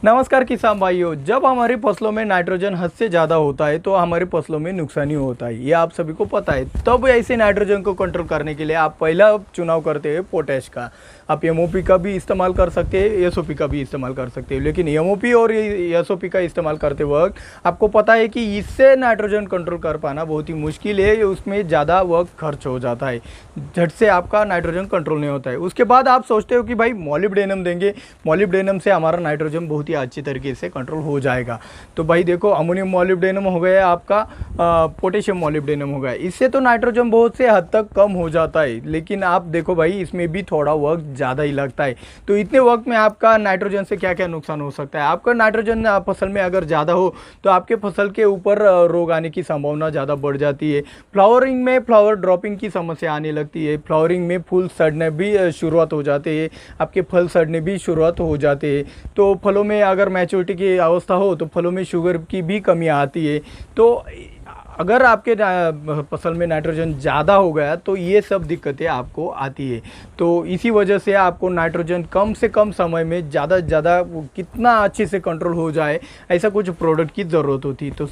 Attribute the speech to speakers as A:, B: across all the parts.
A: नमस्कार किसान भाइयों, जब हमारी फसलों में नाइट्रोजन हद से ज़्यादा होता है तो हमारी फसलों में नुकसान ही होता है, ये आप सभी को पता है। तब ऐसे नाइट्रोजन को कंट्रोल करने के लिए आप पहला चुनाव करते हैं पोटैश का। आप एमओपी का भी इस्तेमाल कर सकते हैं, एसओपी का भी इस्तेमाल कर सकते हैं, लेकिन एमओपी और एसओपी का इस्तेमाल करते वक्त आपको पता है कि इससे नाइट्रोजन कंट्रोल कर पाना बहुत ही मुश्किल है, उसमें ज़्यादा वक्त खर्च हो जाता है, झट से आपका नाइट्रोजन कंट्रोल नहीं होता है। उसके बाद आप सोचते हो कि भाई मॉलिब्डेनम देंगे, मॉलिब्डेनम से हमारा नाइट्रोजन बहुत ही अच्छी तरीके से कंट्रोल हो जाएगा। तो भाई देखो, अमोनियम मॉलिब्डेनम हो गया आपका, पोटेशियम मॉलिब्डेनम हो गया, इससे तो नाइट्रोजन बहुत से हद तक कम हो जाता है, लेकिन आप देखो भाई इसमें भी थोड़ा वक्त ज़्यादा ही लगता है। तो इतने वक्त में आपका नाइट्रोजन से क्या क्या नुकसान हो सकता है। आपका नाइट्रोजन फसल में अगर ज़्यादा हो तो आपके फसल के ऊपर रोग आने की संभावना ज़्यादा बढ़ जाती है। फ्लावरिंग में फ्लावर ड्रॉपिंग की समस्या आने लगती है। फ्लावरिंग में फूल सड़ने भी शुरुआत हो जाते हैं, आपके फल सड़ने भी शुरुआत हो जाते हैं। तो फलों में अगर मैच्योरिटी की अवस्था हो तो फलों में शुगर की भी कमी आती है। तो अगर आपके फसल में नाइट्रोजन ज़्यादा हो गया तो ये सब दिक्कतें आपको आती है। तो इसी वजह से आपको नाइट्रोजन कम से कम समय में ज़्यादा से ज़्यादा कितना अच्छे से कंट्रोल हो जाए, ऐसा कुछ प्रोडक्ट की ज़रूरत होती है। तो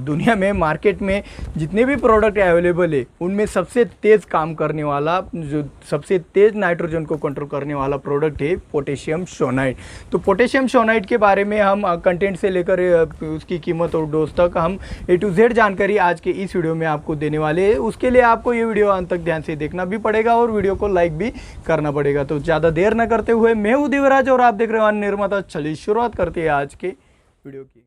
A: दुनिया में मार्केट में जितने भी प्रोडक्ट अवेलेबल है उनमें सबसे तेज़ काम करने वाला, जो सबसे तेज़ नाइट्रोजन को कंट्रोल करने वाला प्रोडक्ट है पोटेशियम सोनाइट। तो पोटेशियम सोनाइट के बारे में हम कंटेंट से लेकर उसकी कीमत और डोज तक हम A to Z जानकारी आज के इस वीडियो में आपको देने वाले हैं। उसके लिए आपको ये वीडियो अंत तक ध्यान से देखना भी पड़ेगा और वीडियो को लाइक भी करना पड़ेगा। तो ज़्यादा देर न करते हुए मैं हूं दिव्यराज और आप देख रहे हो निर्माता। चलिए शुरुआत करते हैं आज के वीडियो की।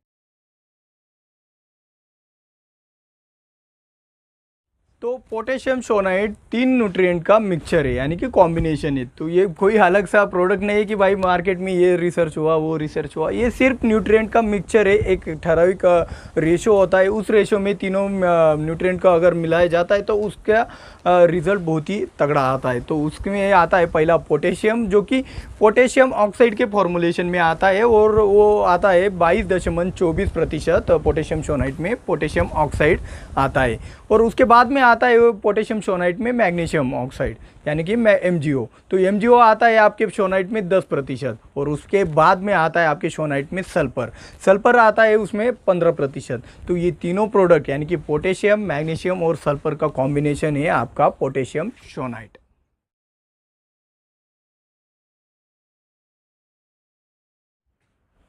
A: तो पोटेशियम सोनाइट 3 न्यूट्रिएंट का मिक्सचर है, यानी कि कॉम्बिनेशन है। तो ये कोई अलग सा प्रोडक्ट नहीं है कि भाई मार्केट में ये रिसर्च हुआ वो रिसर्च हुआ, ये सिर्फ न्यूट्रिएंट का मिक्सचर है। एक ठराविक रेशो होता है, उस रेशो में तीनों न्यूट्रिएंट का अगर मिलाया जाता है तो उसका रिजल्ट बहुत ही तगड़ा आता है। तो उसमें आता है पहला पोटेशियम, जो कि पोटेशियम ऑक्साइड के फॉर्मुलेशन में आता है और वो आता है 22.24% पोटेशियम सोनाइट में पोटेशियम ऑक्साइड आता है। और उसके बाद में आता है वो पोटेशियम सोनाइट में मैग्नीशियम ऑक्साइड, यानी कि MgO। तो MgO आता है आपके सोनाइट में 10%, और उसके बाद में आता है आपके सोनाइट में सल्फर आता है उसमें 15%। तो ये तीनों प्रोडक्ट यानी कि पोटेशियम, मैग्नीशियम और सल्फर का कॉम्बिनेशन है आपका पोटेशियम सोनाइट।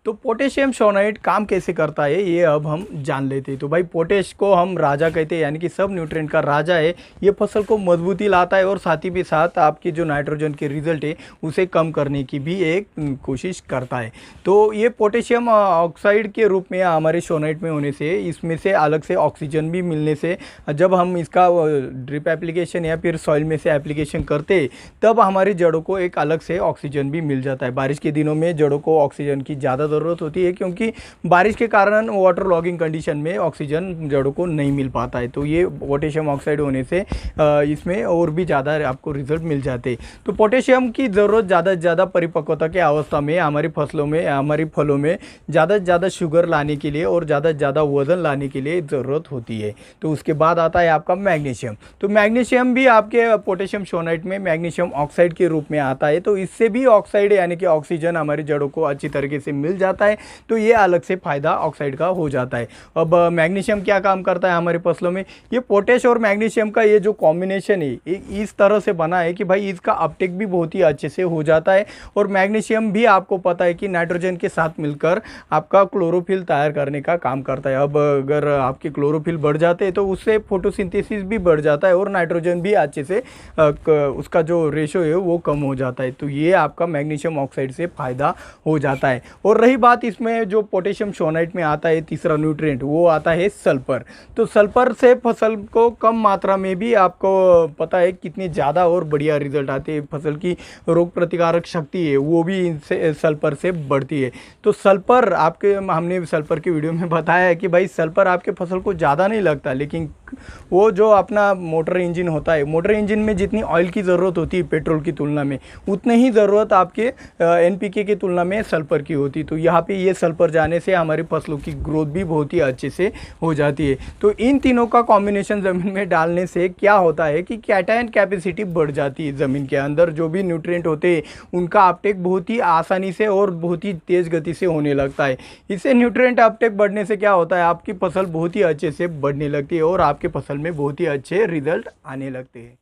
A: तो पोटेशियम सोनाइट काम कैसे करता है ये अब हम जान लेते हैं। तो भाई पोटेश को हम राजा कहते हैं, यानी कि सब न्यूट्रिएंट का राजा है। ये फसल को मजबूती लाता है और साथ ही साथ आपकी जो नाइट्रोजन के रिजल्ट है उसे कम करने की भी एक कोशिश करता है। तो ये पोटेशियम ऑक्साइड के रूप में हमारे सोनाइट में होने से, इसमें से अलग से ऑक्सीजन भी मिलने से, जब हम इसका ड्रिप एप्लीकेशन या फिर सॉइल में से एप्लीकेशन करते तब हमारी जड़ों को एक अलग से ऑक्सीजन भी मिल जाता है। बारिश के दिनों में जड़ों को ऑक्सीजन की ज़्यादा ज़रूरत होती है, क्योंकि बारिश के कारण वाटर लॉगिंग कंडीशन में ऑक्सीजन जड़ों को नहीं मिल पाता है। तो ये पोटेशियम ऑक्साइड होने से इसमें और भी ज़्यादा आपको रिजल्ट मिल जाते हैं। तो पोटेशियम की ज़रूरत ज़्यादा से ज़्यादा परिपक्वता की अवस्था में हमारी फसलों में, हमारी फलों में ज़्यादा से ज़्यादा शुगर लाने के लिए और ज़्यादा से ज़्यादा वजन लाने के लिए ज़रूरत होती है। तो उसके बाद आता है आपका मैग्नीशियम। तो मैग्नीशियम भी आपके पोटेशियम सोनाइट में मैग्नीशियम ऑक्साइड के रूप में आता है। तो इससे भी ऑक्साइड यानी कि ऑक्सीजन हमारी जड़ों को अच्छी तरीके से मिल जाता है। तो ये अलग से फायदा ऑक्साइड का हो जाता है। अब मैग्नीशियम क्या काम करता है हमारे फसलों में, ये पोटेश और मैग्नीशियम का ये जो कॉम्बिनेशन है इस तरह से बना है कि भाई इसका अपटेक भी बहुत ही अच्छे से हो जाता है। और मैग्नीशियम भी आपको पता है कि नाइट्रोजन के साथ मिलकर आपका क्लोरोफिल तैयार करने का काम करता है। अब अगर आपके क्लोरोफिल बढ़ जाते हैं तो उससे फोटोसिंथेसिस भी बढ़ जाता है और नाइट्रोजन भी अच्छे से उसका जो रेशो है वो कम हो जाता है। तो ये आपका मैग्नीशियम ऑक्साइड से फायदा हो जाता है। और रही बात इसमें जो पोटेशियम सोनाइट में आता है तीसरा न्यूट्रिएंट, वो आता है सल्फर। तो सल्फर से फसल को कम मात्रा में भी आपको पता है कितनी ज़्यादा और बढ़िया रिजल्ट आते हैं। फसल की रोग प्रतिकारक शक्ति है वो भी इनसे सल्फर से बढ़ती है। तो सल्फर आपके, हमने सल्फर की वीडियो में बताया है कि भाई सल्फर आपके फसल को ज़्यादा नहीं लगता, लेकिन वो जो अपना मोटर इंजन होता है, मोटर इंजन में जितनी ऑयल की ज़रूरत होती है पेट्रोल की तुलना में, उतनी ही ज़रूरत आपके NPK की तुलना में सल्फर की होती। तो यहाँ पे ये सल्फर जाने से हमारी फसलों की ग्रोथ भी बहुत ही अच्छे से हो जाती है। तो इन तीनों का कॉम्बिनेशन ज़मीन में डालने से क्या होता है कि कैटायन कैपेसिटी बढ़ जाती है। ज़मीन के अंदर जो भी न्यूट्रिएंट होते हैं उनका अपटेक बहुत ही आसानी से और बहुत ही तेज़ गति से होने लगता है। इससे न्यूट्रिएंट अपटेक बढ़ने से क्या होता है, आपकी फसल बहुत ही अच्छे से बढ़ने लगती है और आपके फसल में बहुत ही अच्छे रिजल्ट आने लगते हैं।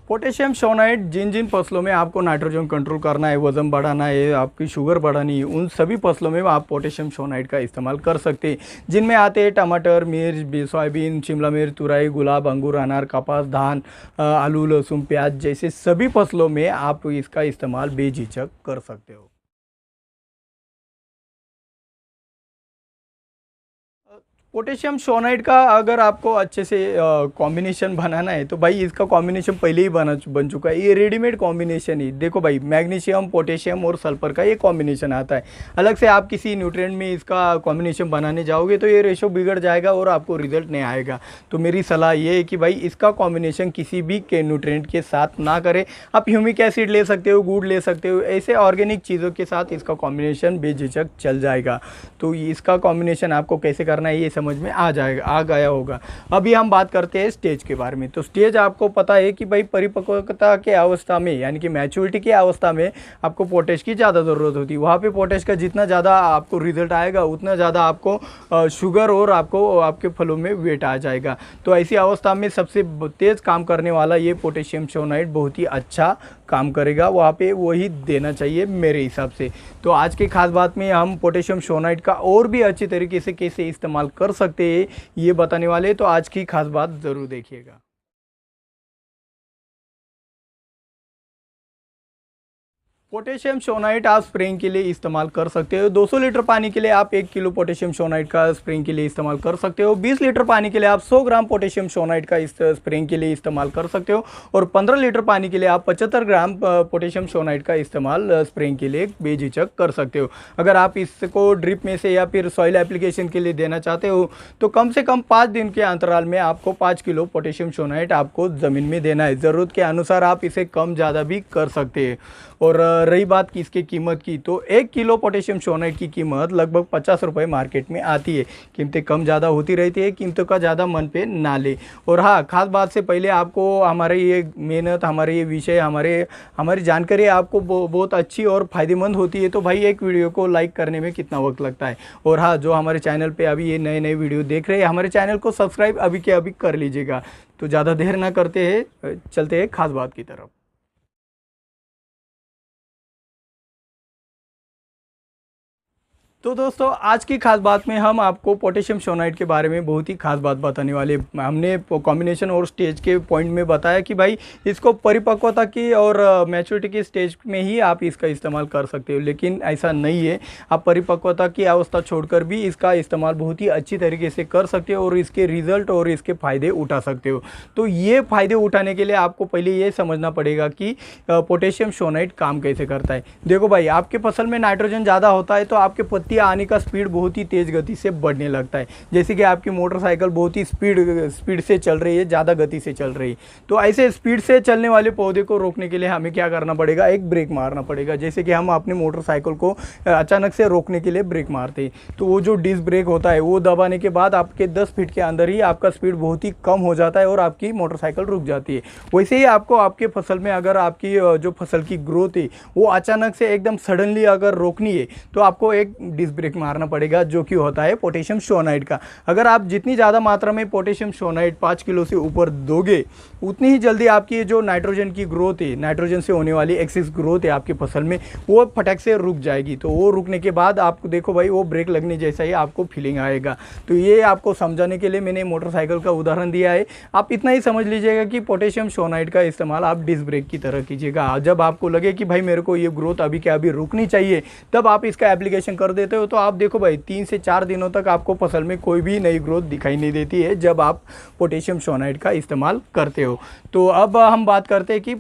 A: पोटेशियम शोनाइट जिन जिन फसलों में आपको नाइट्रोजन कंट्रोल करना है, वज़न बढ़ाना है, आपकी शुगर बढ़ानी है, उन सभी फसलों में आप पोटेशियम शोनाइट का इस्तेमाल कर सकते हैं। जिनमें आते हैं टमाटर, मिर्च, सोयाबीन, शिमला मिर्च, तुरई, गुलाब, अंगूर, अनार, कपास, धान, आलू, लहसुन, प्याज जैसे सभी फसलों में आप इसका इस्तेमाल बेझिझक कर सकते हो। पोटेशियम शोनाइट का अगर आपको अच्छे से कॉम्बिनेशन बनाना है तो भाई इसका कॉम्बिनेशन पहले ही बन चुका है। ये रेडीमेड कॉम्बिनेशन ही देखो भाई, मैग्नीशियम, पोटेशियम और सल्फर का ये कॉम्बिनेशन आता है। अलग से आप किसी न्यूट्रिएंट में इसका कॉम्बिनेशन बनाने जाओगे तो ये रेशो बिगड़ जाएगा और आपको रिजल्ट नहीं आएगा। तो मेरी सलाह ये है कि भाई इसका कॉम्बिनेशन किसी भी के न्यूट्रिएंट के साथ ना करें। आप ह्यूमिक एसिड ले सकते हो, गुड़ ले सकते हो, ऐसे ऑर्गेनिक चीज़ों के साथ इसका कॉम्बिनेशन बेझिझक चल जाएगा। तो इसका कॉम्बिनेशन आपको कैसे करना है ये समझ में आ गया होगा। अभी हम बात करते हैं स्टेज के बारे में। तो स्टेज आपको पता है कि भाई परिपक्वता के अवस्था में यानी कि मैच्योरिटी की अवस्था में आपको पोटेश की ज़्यादा ज़रूरत होती है। वहाँ पे पोटेश का जितना ज़्यादा आपको रिजल्ट आएगा उतना ज़्यादा आपको शुगर और आपको आपके फलों में वेट आ जाएगा। तो ऐसी अवस्था में सबसे तेज़ काम करने वाला ये पोटेशियम शोनाइट बहुत ही अच्छा काम करेगा, वहाँ पे वही देना चाहिए मेरे हिसाब से। तो आज की खास बात में हम पोटेशियम शोनाइट का और भी अच्छे तरीके से कैसे इस्तेमाल कर सकते हैं ये बताने वाले, तो आज की खास बात ज़रूर देखिएगा। पोटेशियम शोनाइट आप स्प्रेइंग के लिए इस्तेमाल कर सकते हो। 200 लीटर पानी के लिए आप 1 किलो पोटेशियम शोनाइट का स्प्रेइंग के लिए इस्तेमाल कर सकते हो। 20 लीटर पानी के लिए आप 100 ग्राम पोटेशियम शोनाइट का स्प्रेइंग के लिए इस्तेमाल कर सकते हो। और 15 लीटर पानी के लिए आप 75 ग्राम पोटेशियम शोनाइट का इस्तेमाल स्प्रेइंग के लिए बेझिझक कर सकते हो। अगर आप इसको ड्रिप में से या फिर सॉइल एप्लीकेशन के लिए देना चाहते हो तो कम से कम 5 दिन के अंतराल में आपको 5 किलो पोटेशियम शोनाइट आपको ज़मीन में देना है। ज़रूरत के अनुसार आप इसे कम ज़्यादा भी कर सकते हैं। और रही बात की इसकी कीमत की, तो 1 किलो पोटेशियम शोनाइट की कीमत लगभग 50 रुपये मार्केट में आती है। कीमतें कम ज़्यादा होती रहती है, कीमतों का ज़्यादा मन पे ना ले। और हाँ, खास बात से पहले आपको हमारे ये मेहनत, हमारे ये विषय, हमारी जानकारी आपको बहुत अच्छी और फ़ायदेमंद होती है तो भाई एक वीडियो को लाइक करने में कितना वक्त लगता है। और हाँ, जो हमारे चैनल पर अभी ये नए नए वीडियो देख रहे हैं, हमारे चैनल को सब्सक्राइब अभी के अभी कर लीजिएगा। तो ज़्यादा देर ना करते हैं, चलते हैं खास बात की तरफ। तो दोस्तों, आज की खास बात में हम आपको पोटेशियम शोनाइट के बारे में बहुत ही खास बात बताने वाले। हमने कॉम्बिनेशन और स्टेज के पॉइंट में बताया कि भाई इसको परिपक्वता की और मैच्योरिटी की स्टेज में ही आप इसका इस्तेमाल कर सकते हो, लेकिन ऐसा नहीं है। आप परिपक्वता की अवस्था छोड़कर भी इसका इस्तेमाल बहुत ही अच्छी तरीके से कर सकते हो और इसके रिजल्ट और इसके फ़ायदे उठा सकते हो। तो ये फ़ायदे उठाने के लिए आपको पहले ये समझना पड़ेगा कि पोटेशियम शोनाइट काम कैसे करता है। देखो भाई, आपके फसल में नाइट्रोजन ज़्यादा होता है तो आपके पत्ती आने का स्पीड बहुत ही तेज़ गति से बढ़ने लगता है। जैसे कि आपकी मोटरसाइकिल बहुत ही स्पीड से चल रही है, ज़्यादा गति से चल रही है, तो ऐसे स्पीड से चलने वाले पौधे को रोकने के लिए हमें क्या करना पड़ेगा, एक ब्रेक मारना पड़ेगा। जैसे कि हम अपनी मोटरसाइकिल को अचानक से रोकने के लिए ब्रेक मारते हैं, तो वो जो डिस्क ब्रेक होता है वो दबाने के बाद आपके 10 फीट के अंदर ही आपका स्पीड बहुत ही कम हो जाता है और आपकी मोटरसाइकिल रुक जाती है। वैसे ही आपको आपके फसल में अगर आपकी जो फसल की ग्रोथ है वो अचानक से एकदम सडनली अगर रोकनी है तो आपको एक डिस्क ब्रेक मारना पड़ेगा, जो कि होता है पोटेशियम शोनाइट का। अगर आप जितनी ज़्यादा मात्रा में पोटेशियम शोनाइट 5 किलो से ऊपर दोगे उतनी ही जल्दी आपकी जो नाइट्रोजन की ग्रोथ है, नाइट्रोजन से होने वाली एक्सेस ग्रोथ है आपकी फसल में, वो फटक से रुक जाएगी। तो वो रुकने के बाद आपको देखो भाई वो ब्रेक लगने जैसा ही आपको फीलिंग आएगा। तो ये आपको समझाने के लिए मैंने मोटरसाइकिल का उदाहरण दिया है। आप इतना ही समझ लीजिएगा कि पोटेशियम शोनाइट का इस्तेमाल आप डिस्क ब्रेक की तरह कीजिएगा। जब आपको लगे कि भाई मेरे को ये ग्रोथ अभी के अभी रुकनी चाहिए, तब आप इसका एप्लीकेशन कर देते देते हो तो आप देखो भाई 3 से 4 दिनों तक आपको फसल में कोई भी नई ग्रोथ दिखाई नहीं देती है जब आप पोटेशियम सोनाइट का इस्तेमाल करते हो। तो अब हम बात करते हैं कि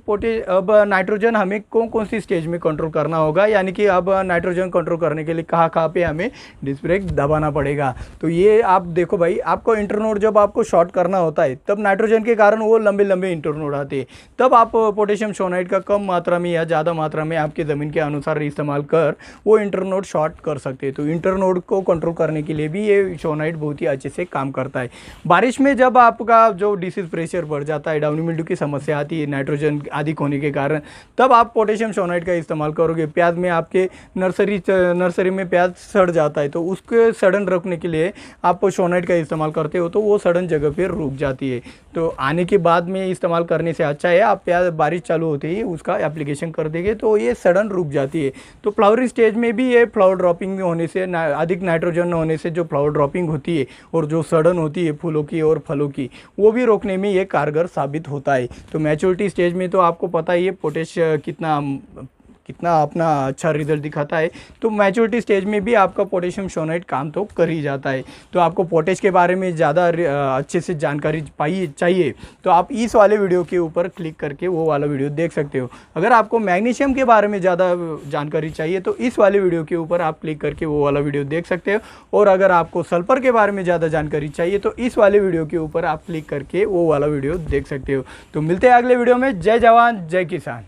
A: अब नाइट्रोजन हमें कौन कौन सी स्टेज में कंट्रोल करना होगा, यानी कि अब नाइट्रोजन कंट्रोल करने के लिए कहाँ कहाँ पे हमें डिस्क ब्रेक दबाना पड़ेगा। तो ये आप देखो भाई, आपको इंटरनोड जब आपको शॉर्ट करना होता है तब नाइट्रोजन के कारण वो लंबे लंबे इंटरनोड आते हैं, तब आप पोटेशियम सोनाइट का कम मात्रा में या ज़्यादा मात्रा में आपके ज़मीन के अनुसार इस्तेमाल कर वो इंटरनोड शॉर्ट कर सकते हैं। तो इंटरनोड को कंट्रोल करने के लिए भी ये सोनाइट बहुत ही अच्छे से काम करता है। बारिश में जब आपका जो डिसीज प्रेशर बढ़ जाता है, डाउनी मिल्ड्यू की समस्या आती है नाइट्रोजन अधिक होने के कारण, तब आप पोटेशियम सोनाइट का इस्तेमाल करोगे। प्याज में आपके नर्सरी में प्याज सड़ जाता है तो उसके सड़न रोकने के लिए आप सोनाइट का इस्तेमाल करते हो तो वो सड़न जगह पे रुक जाती है। तो आने के बाद में इस्तेमाल करने से अच्छा है आप प्याज बारिश चालू होते ही उसका एप्लीकेशन कर देंगे तो ये सड़न रुक जाती है। तो फ्लावरिंग स्टेज में भी ये फ्लावर ड्रॉपिंग होने से, अधिक नाइट्रोजन होने से जो फ्लावर ड्रॉपिंग होती है और जो सड़न होती है फूलों की और फलों की, वो भी रोकने में ये कारगर साबित होता है। तो मैच्योरिटी स्टेज में तो आपको पता ही है पोटेश कितना अपना अच्छा रिजल्ट दिखाता है। तो मैच्योरिटी स्टेज में भी आपका पोटेशियम सोनाइट काम तो कर ही जाता है। तो आपको पोटेश के बारे में ज़्यादा अच्छे से जानकारी चाहिए तो आप इस वाले वीडियो के ऊपर क्लिक करके वो वाला वीडियो देख सकते हो। अगर आपको मैग्नीशियम के बारे में ज़्यादा जानकारी चाहिए तो इस वाले वीडियो के ऊपर आप क्लिक करके वो वाला वीडियो देख सकते हो। और अगर आपको सल्फर के बारे में ज़्यादा जानकारी चाहिए तो इस वाले वीडियो के ऊपर आप क्लिक करके वो वाला वीडियो देख सकते हो। तो मिलते हैं अगले वीडियो में। जय जवान जय किसान।